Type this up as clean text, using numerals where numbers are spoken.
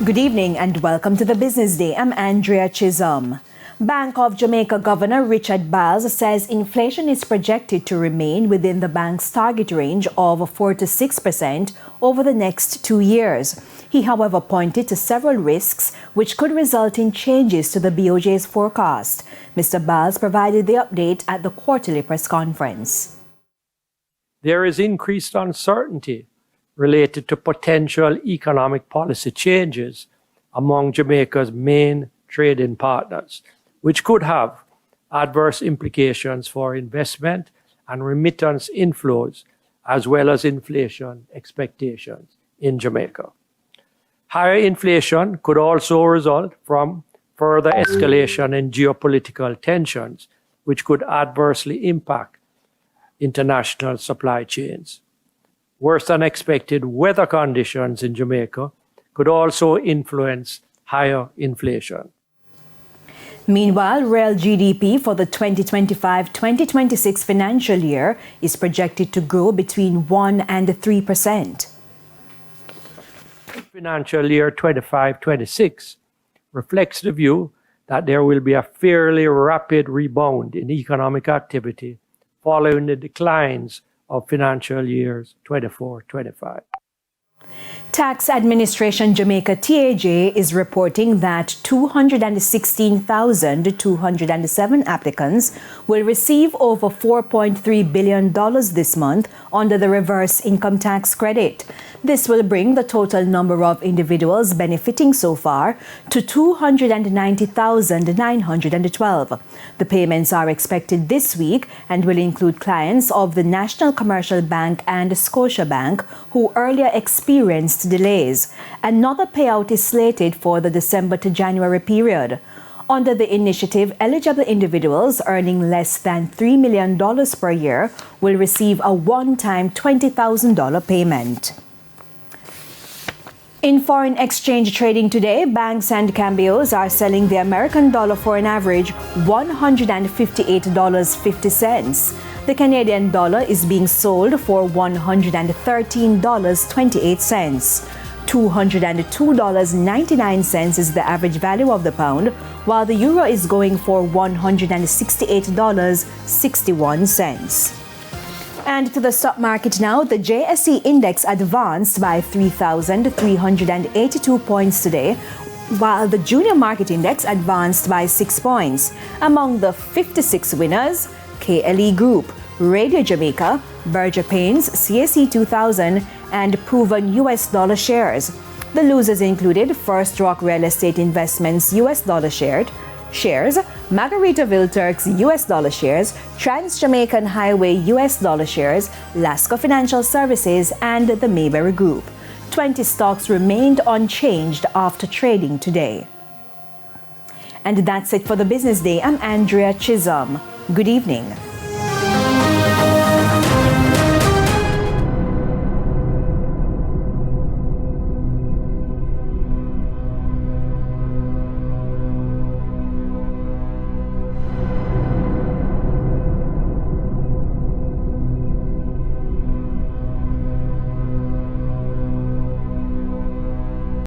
Good evening and welcome to the Business Day. I'm Andrea Chisholm. Bank of Jamaica Governor Richard Biles says inflation is projected to remain within the bank's target range of 4 to 6% over the next 2 years. He, however, pointed to several risks which could result in changes to the BOJ's forecast. Mr. Biles provided the update at the quarterly press conference. There is increased uncertainty related to potential economic policy changes among Jamaica's main trading partners, which could have adverse implications for investment and remittance inflows, as well as inflation expectations in Jamaica. Higher inflation could also result from further escalation in geopolitical tensions, which could adversely impact international supply chains. Worse than expected weather conditions in Jamaica could also influence higher inflation. Meanwhile, real GDP for the 2025-2026 financial year is projected to grow between 1 and 3%. Financial year 25-26 reflects the view that there will be a fairly rapid rebound in economic activity following the declines of financial years 24-25. Tax Administration Jamaica TAJ is reporting that 216,207 applicants will receive over $4.3 billion this month under the reverse income tax credit. This will bring the total number of individuals benefiting so far to 290,912. The payments are expected this week and will include clients of the National Commercial Bank and Scotiabank who earlier experienced delays. Another payout is slated for the December to January period. Under the initiative, eligible individuals earning less than $3 million per year will receive a one-time $20,000 payment. In foreign exchange trading today, banks and cambios are selling the American dollar for an average $158.50. The Canadian dollar is being sold for $113.28. $202.99 is the average value of the pound, while the euro is going for $168.61. And to the stock market now, the JSE index advanced by 3,382 points today, while the junior market index advanced by 6 points. Among the 56 winners, KLE Group, Radio Jamaica, Berger Paints, CSE 2000, and Proven US dollar shares. The losers included First Rock Real Estate Investments US dollar shares, Margaritaville Turks US dollar shares, Trans Jamaican Highway US dollar shares, Lasco Financial Services, and the Mayberry Group. 20 stocks remained unchanged after trading today. And that's it for the Business Day. I'm Andrea Chisholm. Good evening.